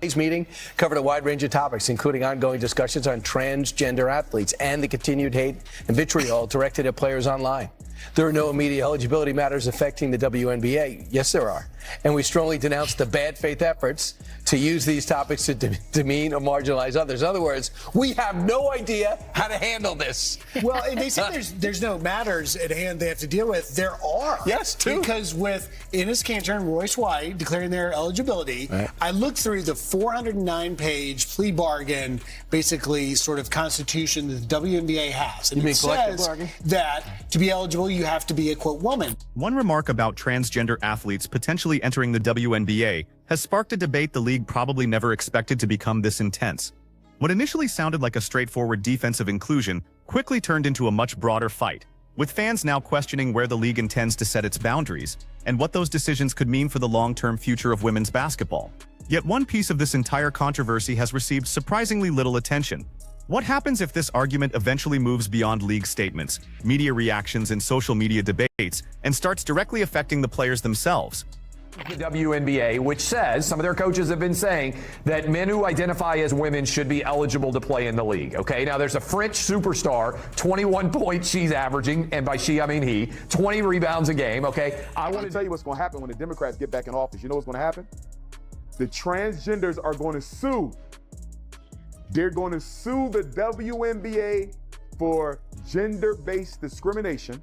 Today's meeting covered a wide range of topics, including ongoing discussions on transgender athletes and the continued hate and vitriol directed at players online. There are no immediate eligibility matters affecting the WNBA. Yes, there are. And we strongly denounce the bad faith efforts to use these topics to demean or marginalize others. In other words, we have no idea how to handle this. Well, and they say there's no matters at hand they have to deal with. There are. Yes, two. Because with Enes Kanter and Royce White declaring their eligibility, right. I looked through the 409-page plea bargain, basically sort of constitution that the WNBA has. And it says that to be eligible, you have to be a, quote, woman. One remark about transgender athletes potentially entering the WNBA has sparked a debate the league probably never expected to become this intense. What initially sounded like a straightforward defensive inclusion quickly turned into a much broader fight, with fans now questioning where the league intends to set its boundaries and what those decisions could mean for the long-term future of women's basketball. Yet one piece of this entire controversy has received surprisingly little attention. What happens if this argument eventually moves beyond league statements, media reactions, and social media debates, and starts directly affecting the players themselves? The WNBA, which says, some of their coaches have been saying, that men who identify as women should be eligible to play in the league, okay? Now, there's a French superstar, 21 points she's averaging, and by she, I mean he, 20 rebounds a game, okay? I want to tell you what's going to happen when the Democrats get back in office. You know what's going to happen? The transgenders are going to sue. They're going to sue the WNBA for gender-based discrimination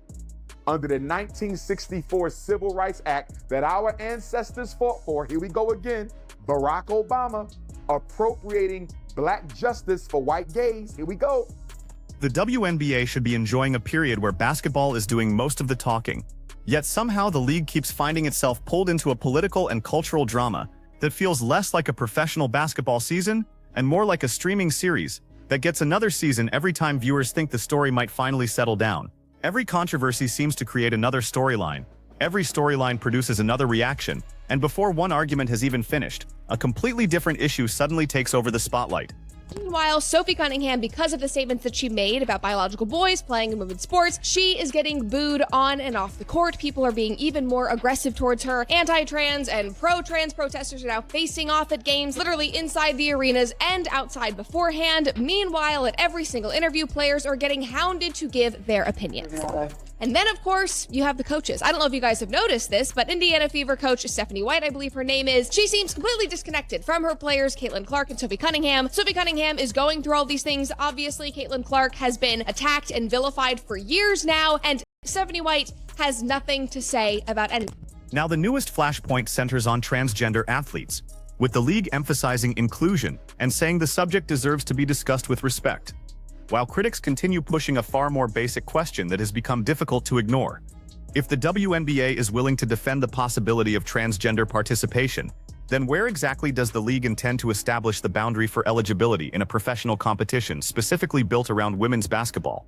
under the 1964 Civil Rights Act that our ancestors fought for. Here we go again. Barack Obama appropriating black justice for white gays. Here we go. The WNBA should be enjoying a period where basketball is doing most of the talking. Yet somehow the league keeps finding itself pulled into a political and cultural drama that feels less like a professional basketball season and more like a streaming series that gets another season every time viewers think the story might finally settle down. Every controversy seems to create another storyline. Every storyline produces another reaction, and before one argument has even finished, a completely different issue suddenly takes over the spotlight. Meanwhile, Sophie Cunningham, because of the statements that she made about biological boys playing in women's sports, she is getting booed on and off the court. People are being even more aggressive towards her. Anti-trans and pro-trans protesters are now facing off at games, literally inside the arenas and outside beforehand. Meanwhile, at every single interview, players are getting hounded to give their opinions. And then, of course, you have the coaches. I don't know if you guys have noticed this, but Indiana Fever coach Stephanie White, I believe her name is, she seems completely disconnected from her players, Caitlin Clark and Sophie Cunningham. Sophie Cunningham is going through all these things. Obviously, Caitlin Clark has been attacked and vilified for years now, and Stephanie White has nothing to say about anything. Now, the newest flashpoint centers on transgender athletes, with the league emphasizing inclusion and saying the subject deserves to be discussed with respect, while critics continue pushing a far more basic question that has become difficult to ignore. If the WNBA is willing to defend the possibility of transgender participation, then where exactly does the league intend to establish the boundary for eligibility in a professional competition specifically built around women's basketball?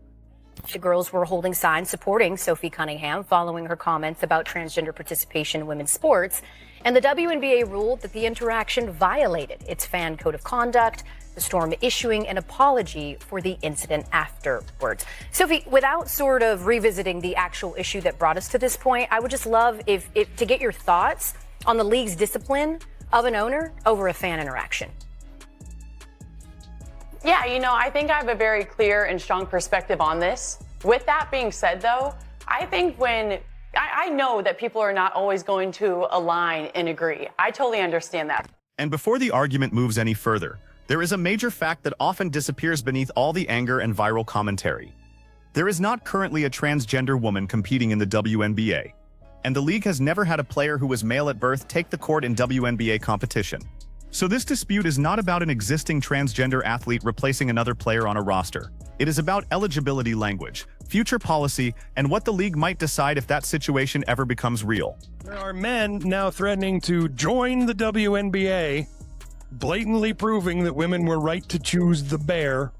The girls were holding signs supporting Sophie Cunningham following her comments about transgender participation in women's sports, and the WNBA ruled that the interaction violated its fan code of conduct, the Storm issuing an apology for the incident afterwards. Sophie, without sort of revisiting the actual issue that brought us to this point, I would just love if to get your thoughts on the league's discipline of an owner over a fan interaction. Yeah, you know, I think I have a very clear and strong perspective on this. With that being said, though, I think I know that people are not always going to align and agree. I totally understand that. And before the argument moves any further, there is a major fact that often disappears beneath all the anger and viral commentary. There is not currently a transgender woman competing in the WNBA, and the league has never had a player who was male at birth take the court in WNBA competition. So this dispute is not about an existing transgender athlete replacing another player on a roster. It is about eligibility language, future policy, and what the league might decide if that situation ever becomes real. There are men now threatening to join the WNBA, blatantly proving that women were right to choose the bear.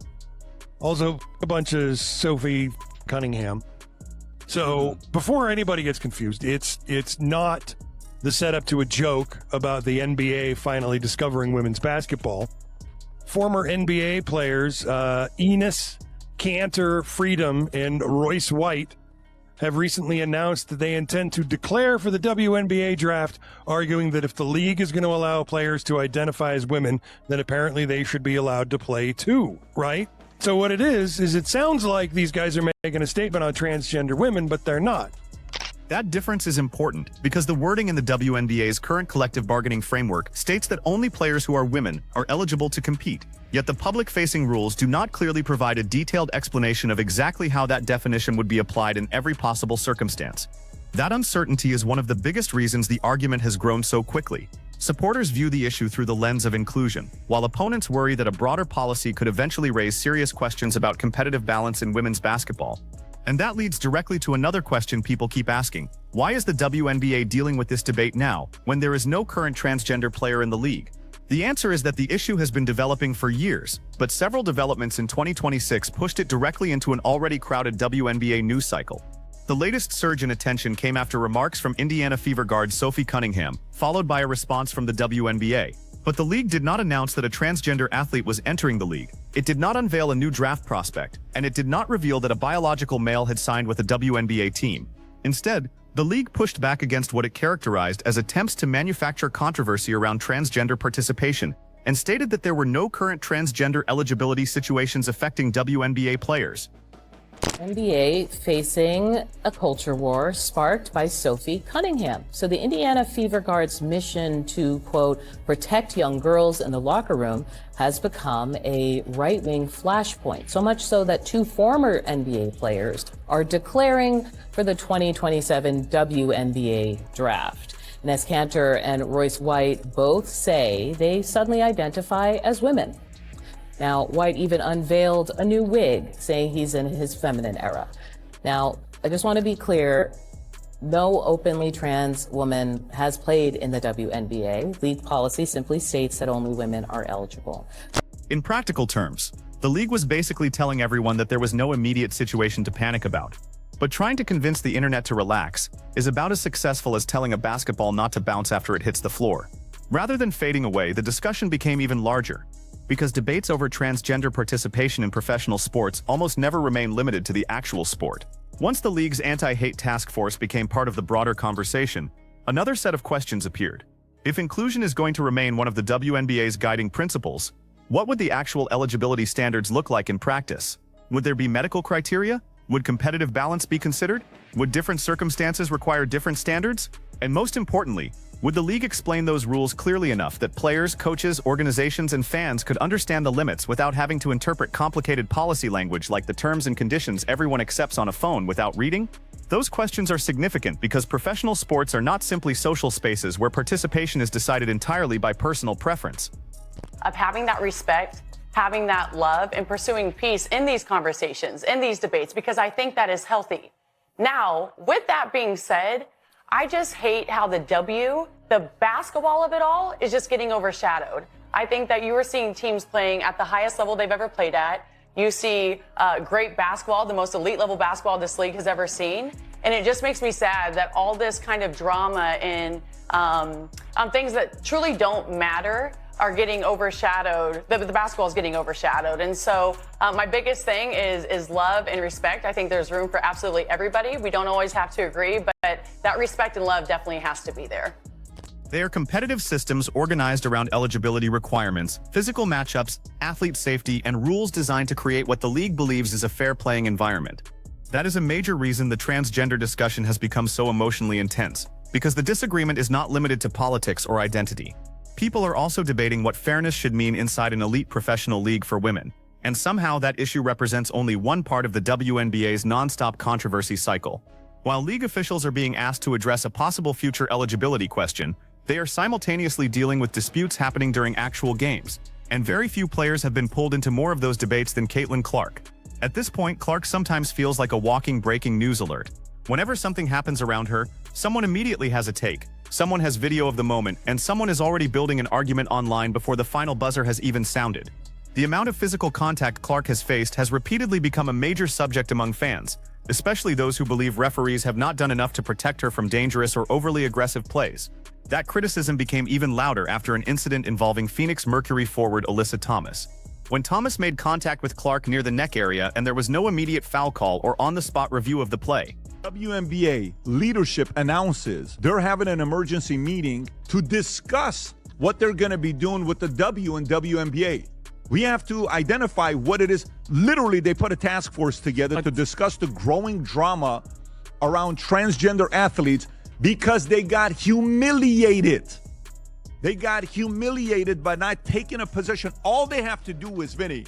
Also, a bunch of Sophie Cunningham. So, before anybody gets confused, it's not the setup to a joke about the NBA finally discovering women's basketball. Former NBA players Enes Kanter, Freedom, and Royce White have recently announced that they intend to declare for the WNBA draft, arguing that if the league is going to allow players to identify as women, then apparently they should be allowed to play too, right? So what it is it sounds like these guys are making a statement on transgender women, but they're not. That difference is important because the wording in the WNBA's current collective bargaining framework states that only players who are women are eligible to compete. Yet the public-facing rules do not clearly provide a detailed explanation of exactly how that definition would be applied in every possible circumstance. That uncertainty is one of the biggest reasons the argument has grown so quickly. Supporters view the issue through the lens of inclusion, while opponents worry that a broader policy could eventually raise serious questions about competitive balance in women's basketball. And that leads directly to another question people keep asking. Why is the WNBA dealing with this debate now, when there is no current transgender player in the league? The answer is that the issue has been developing for years, but several developments in 2026 pushed it directly into an already crowded WNBA news cycle. The latest surge in attention came after remarks from Indiana Fever guard Sophie Cunningham, followed by a response from the WNBA. But the league did not announce that a transgender athlete was entering the league. It did not unveil a new draft prospect, and it did not reveal that a biological male had signed with a WNBA team. Instead, the league pushed back against what it characterized as attempts to manufacture controversy around transgender participation, and stated that there were no current transgender eligibility situations affecting WNBA players. NBA facing a culture war sparked by Sophie Cunningham. So the Indiana Fever Guard's mission to, quote, protect young girls in the locker room has become a right-wing flashpoint, so much so that two former NBA players are declaring for the 2027 WNBA draft. Ness Cantor and Royce White both say they suddenly identify as women. Now, White even unveiled a new wig, saying he's in his feminine era. Now, I just want to be clear, no openly trans woman has played in the WNBA. League policy simply states that only women are eligible. In practical terms, the league was basically telling everyone that there was no immediate situation to panic about. But trying to convince the internet to relax is about as successful as telling a basketball not to bounce after it hits the floor. Rather than fading away, the discussion became even larger, because debates over transgender participation in professional sports almost never remain limited to the actual sport. Once the league's anti-hate task force became part of the broader conversation, another set of questions appeared. If inclusion is going to remain one of the WNBA's guiding principles, what would the actual eligibility standards look like in practice? Would there be medical criteria? Would competitive balance be considered? Would different circumstances require different standards? And most importantly, would the league explain those rules clearly enough that players, coaches, organizations, and fans could understand the limits without having to interpret complicated policy language like the terms and conditions everyone accepts on a phone without reading? Those questions are significant because professional sports are not simply social spaces where participation is decided entirely by personal preference. Of having that respect, having that love, and pursuing peace in these conversations, in these debates, because I think that is healthy. Now, with that being said, I just hate how the basketball of it all is just getting overshadowed. I think that you are seeing teams playing at the highest level they've ever played at. You see great basketball, the most elite level basketball this league has ever seen. And it just makes me sad that all this kind of drama and things that truly don't matter are getting overshadowed. The basketball is getting overshadowed. And so my biggest thing is love and respect. I think there's room for absolutely everybody. We don't always have to agree, but that respect and love definitely has to be there. They are competitive systems organized around eligibility requirements, physical matchups, athlete safety, and rules designed to create what the league believes is a fair playing environment. That is a major reason the transgender discussion has become so emotionally intense, because the disagreement is not limited to politics or identity. People are also debating what fairness should mean inside an elite professional league for women, and somehow that issue represents only one part of the WNBA's non-stop controversy cycle. While league officials are being asked to address a possible future eligibility question, they are simultaneously dealing with disputes happening during actual games, and very few players have been pulled into more of those debates than Caitlin Clark. At this point, Clark sometimes feels like a walking breaking news alert. Whenever something happens around her, someone immediately has a take, someone has video of the moment, and someone is already building an argument online before the final buzzer has even sounded. The amount of physical contact Clark has faced has repeatedly become a major subject among fans, especially those who believe referees have not done enough to protect her from dangerous or overly aggressive plays. That criticism became even louder after an incident involving Phoenix Mercury forward Alyssa Thomas. When Thomas made contact with Clark near the neck area and there was no immediate foul call or on-the-spot review of the play, WNBA leadership announces they're having an emergency meeting to discuss what they're going to be doing with the W and WNBA. We have to identify what it is. Literally, they put a task force together to discuss the growing drama around transgender athletes because they got humiliated. They got humiliated by not taking a position. All they have to do is, Vinny,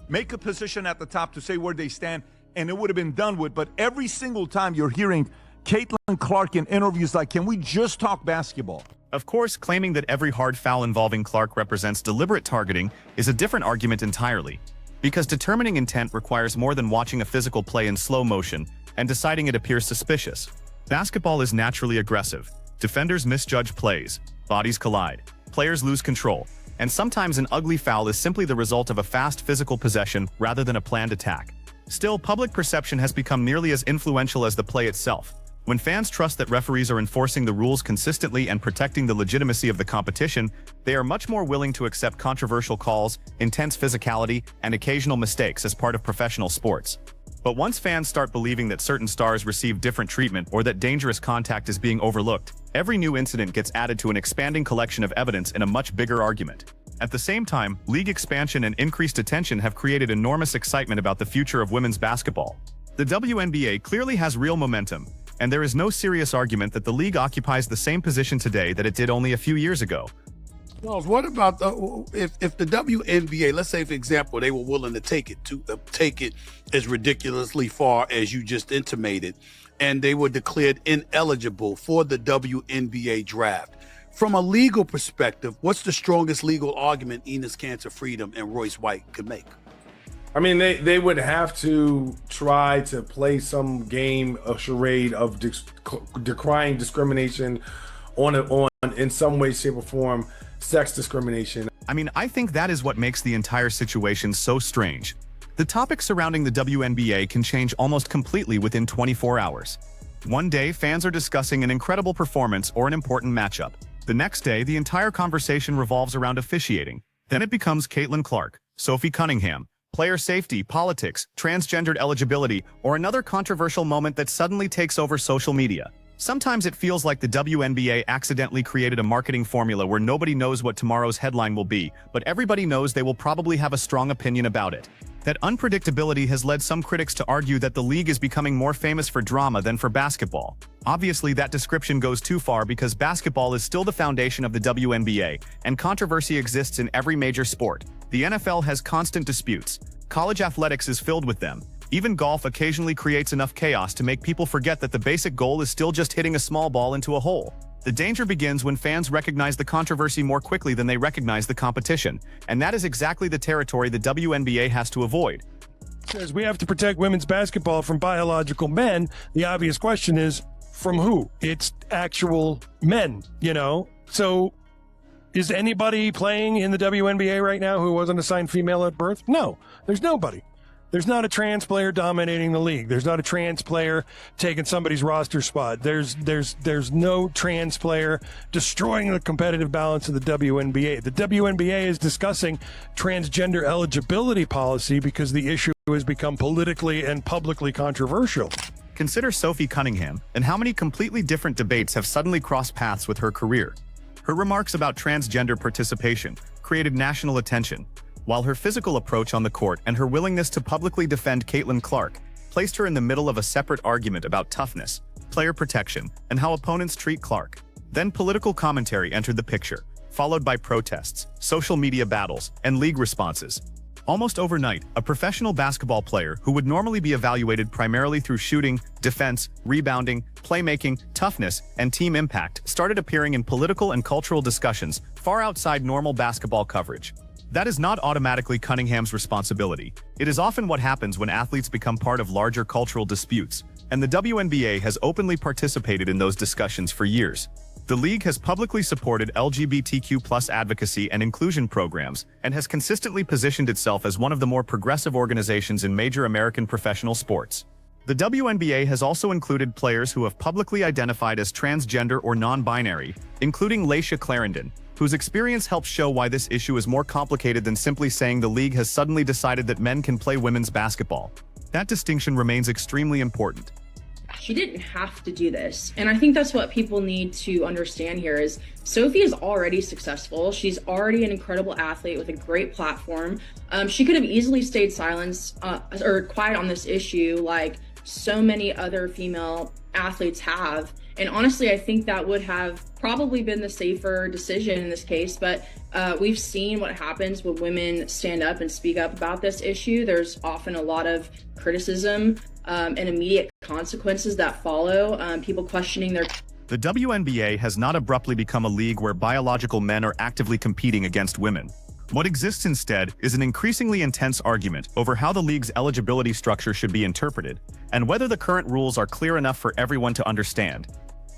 make a position at the top to say where they stand, and it would have been done with. But every single time you're hearing Caitlin Clark in interviews like, can we just talk basketball? Of course, claiming that every hard foul involving Clark represents deliberate targeting is a different argument entirely, because determining intent requires more than watching a physical play in slow motion and deciding it appears suspicious. Basketball is naturally aggressive. Defenders misjudge plays, bodies collide, players lose control, and sometimes an ugly foul is simply the result of a fast physical possession rather than a planned attack. Still, public perception has become nearly as influential as the play itself. When fans trust that referees are enforcing the rules consistently and protecting the legitimacy of the competition, they are much more willing to accept controversial calls, intense physicality, and occasional mistakes as part of professional sports. But once fans start believing that certain stars receive different treatment or that dangerous contact is being overlooked, every new incident gets added to an expanding collection of evidence in a much bigger argument. At the same time, league expansion and increased attention have created enormous excitement about the future of women's basketball. The WNBA clearly has real momentum, and there is no serious argument that the league occupies the same position today that it did only a few years ago. Charles, what about if the WNBA, let's say for example, they were willing to take it as ridiculously far as you just intimated, and they were declared ineligible for the WNBA draft. From a legal perspective, what's the strongest legal argument Enes Kanter Freedom and Royce White could make? I mean, they would have to try to play some game, a charade of decrying discrimination on in some way, shape, or form, sex discrimination. I mean, I think that is what makes the entire situation so strange. The topic surrounding the WNBA can change almost completely within 24 hours. One day, fans are discussing an incredible performance or an important matchup. The next day, the entire conversation revolves around officiating. Then it becomes Caitlin Clark, Sophie Cunningham, player safety, politics, transgendered eligibility, or another controversial moment that suddenly takes over social media. Sometimes it feels like the WNBA accidentally created a marketing formula where nobody knows what tomorrow's headline will be, but everybody knows they will probably have a strong opinion about it. That unpredictability has led some critics to argue that the league is becoming more famous for drama than for basketball. Obviously, that description goes too far because basketball is still the foundation of the WNBA, and controversy exists in every major sport. The NFL has constant disputes. College athletics is filled with them. Even golf occasionally creates enough chaos to make people forget that the basic goal is still just hitting a small ball into a hole. The danger begins when fans recognize the controversy more quickly than they recognize the competition, and that is exactly the territory the WNBA has to avoid. Says we have to protect women's basketball from biological men. The obvious question is, from who? It's actual men, you know? So is anybody playing in the WNBA right now who wasn't assigned female at birth? No, there's nobody. There's not a trans player dominating the league. There's not a trans player taking somebody's roster spot. There's no trans player destroying the competitive balance of the WNBA. The WNBA is discussing transgender eligibility policy because the issue has become politically and publicly controversial. Consider Sophie Cunningham and how many completely different debates have suddenly crossed paths with her career. Her remarks about transgender participation created national attention, while her physical approach on the court and her willingness to publicly defend Caitlin Clark placed her in the middle of a separate argument about toughness, player protection, and how opponents treat Clark. Then political commentary entered the picture, followed by protests, social media battles, and league responses. Almost overnight, a professional basketball player who would normally be evaluated primarily through shooting, defense, rebounding, playmaking, toughness, and team impact started appearing in political and cultural discussions far outside normal basketball coverage. That is not automatically Cunningham's responsibility. It is often what happens when athletes become part of larger cultural disputes, and the WNBA has openly participated in those discussions for years. The league has publicly supported LGBTQ+ advocacy and inclusion programs and has consistently positioned itself as one of the more progressive organizations in major American professional sports. The WNBA has also included players who have publicly identified as transgender or non-binary, including Laisha Clarendon, whose experience helps show why this issue is more complicated than simply saying the league has suddenly decided that men can play women's basketball. That distinction remains extremely important. She didn't have to do this. And I think that's what people need to understand here is Sophie is already successful. She's already an incredible athlete with a great platform. She could have easily stayed silent or quiet on this issue like so many other female athletes have. And honestly, I think that would have probably been the safer decision in this case. But we've seen what happens when women stand up and speak up about this issue. There's often a lot of criticism and immediate consequences that follow, people questioning their... The WNBA has not abruptly become a league where biological men are actively competing against women. What exists instead is an increasingly intense argument over how the league's eligibility structure should be interpreted, and whether the current rules are clear enough for everyone to understand.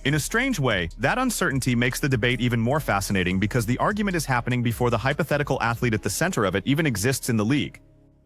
In a strange way, that uncertainty makes the debate even more fascinating because the argument is happening before the hypothetical athlete at the center of it even exists in the league.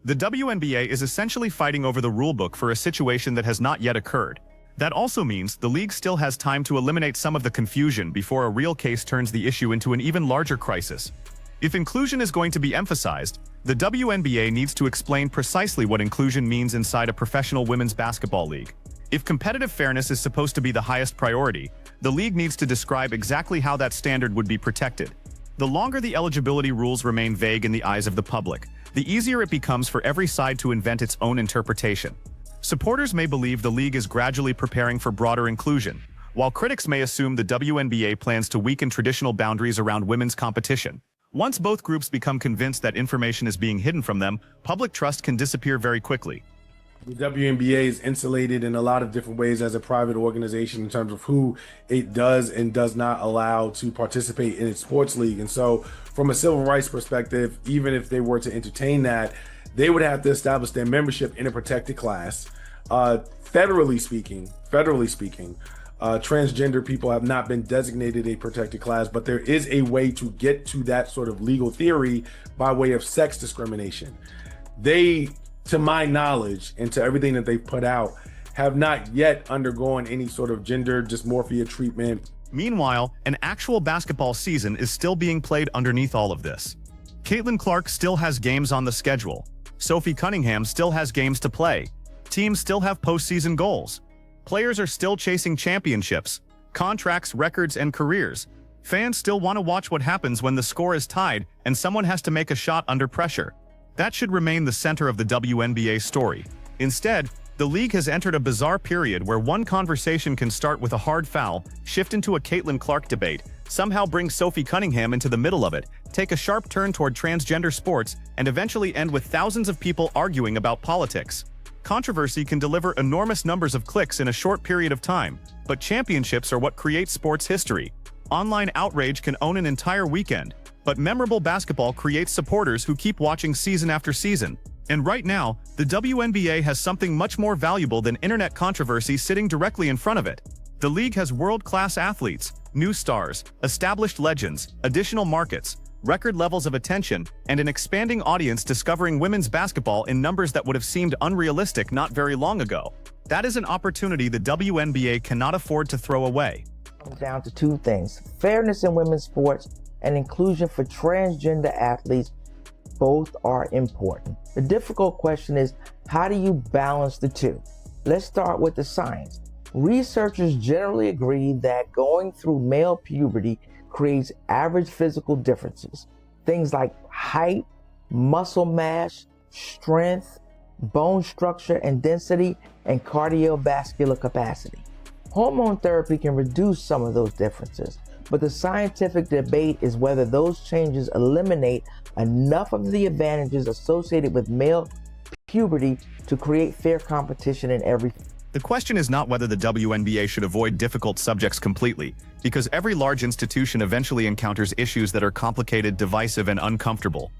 The WNBA is essentially fighting over the rulebook for a situation that has not yet occurred. That also means the league still has time to eliminate some of the confusion before a real case turns the issue into an even larger crisis. If inclusion is going to be emphasized, the WNBA needs to explain precisely what inclusion means inside a professional women's basketball league. If competitive fairness is supposed to be the highest priority, the league needs to describe exactly how that standard would be protected. The longer the eligibility rules remain vague in the eyes of the public, the easier it becomes for every side to invent its own interpretation. Supporters may believe the league is gradually preparing for broader inclusion, while critics may assume the WNBA plans to weaken traditional boundaries around women's competition. Once both groups become convinced that information is being hidden from them, public trust can disappear very quickly. The WNBA is insulated in a lot of different ways as a private organization in terms of who it does and does not allow to participate in its sports league. And so from a civil rights perspective, even if they were to entertain that, they would have to establish their membership in a protected class. Federally speaking, transgender people have not been designated a protected class, but there is a way to get to that sort of legal theory by way of sex discrimination. They, to my knowledge and to everything that they've put out, have not yet undergone any sort of gender dysmorphia treatment. Meanwhile, an actual basketball season is still being played underneath all of this. Caitlin Clark still has games on the schedule. Sophie Cunningham still has games to play. Teams still have postseason goals. Players are still chasing championships, contracts, records, and careers. Fans still want to watch what happens when the score is tied and someone has to make a shot under pressure. That should remain the center of the WNBA story. Instead, the league has entered a bizarre period where one conversation can start with a hard foul, shift into a Caitlin Clark debate, somehow bring Sophie Cunningham into the middle of it, take a sharp turn toward transgender sports, and eventually end with thousands of people arguing about politics. Controversy can deliver enormous numbers of clicks in a short period of time, but championships are what create sports history. Online outrage can own an entire weekend, but memorable basketball creates supporters who keep watching season after season. And right now, the WNBA has something much more valuable than internet controversy sitting directly in front of it. The league has world-class athletes, new stars, established legends, additional markets, record levels of attention, and an expanding audience discovering women's basketball in numbers that would have seemed unrealistic not very long ago. That is an opportunity the WNBA cannot afford to throw away. It comes down to two things: fairness in women's sports and inclusion for transgender athletes. Both are important. The difficult question is, how do you balance the two? Let's start with the science. Researchers generally agree that going through male puberty creates average physical differences. Things like height, muscle mass, strength, bone structure and density, and cardiovascular capacity. Hormone therapy can reduce some of those differences, but the scientific debate is whether those changes eliminate enough of the advantages associated with male puberty to create fair competition in every. The question is not whether the WNBA should avoid difficult subjects completely, because every large institution eventually encounters issues that are complicated, divisive, and uncomfortable.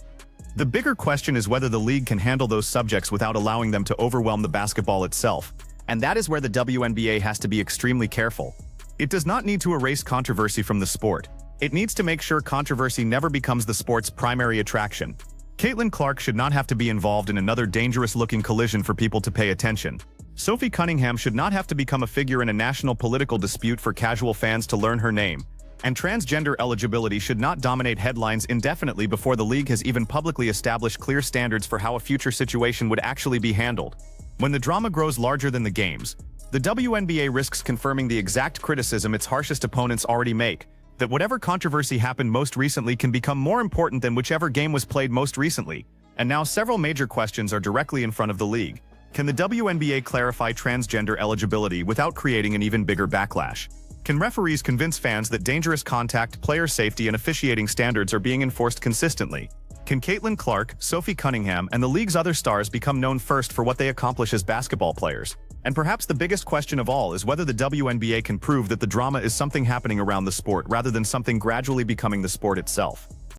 The bigger question is whether the league can handle those subjects without allowing them to overwhelm the basketball itself, and that is where the WNBA has to be extremely careful. It does not need to erase controversy from the sport. It needs to make sure controversy never becomes the sport's primary attraction. Caitlin Clark should not have to be involved in another dangerous-looking collision for people to pay attention. Sophie Cunningham should not have to become a figure in a national political dispute for casual fans to learn her name. And transgender eligibility should not dominate headlines indefinitely before the league has even publicly established clear standards for how a future situation would actually be handled. When the drama grows larger than the games, The WNBA risks confirming the exact criticism its harshest opponents already make, that whatever controversy happened most recently can become more important than whichever game was played most recently. And now several major questions are directly in front of the league. Can the WNBA clarify transgender eligibility without creating an even bigger backlash? Can referees convince fans that dangerous contact, player safety, and officiating standards are being enforced consistently? Can Caitlin Clark, Sophie Cunningham, and the league's other stars become known first for what they accomplish as basketball players? And perhaps the biggest question of all is whether the WNBA can prove that the drama is something happening around the sport rather than something gradually becoming the sport itself.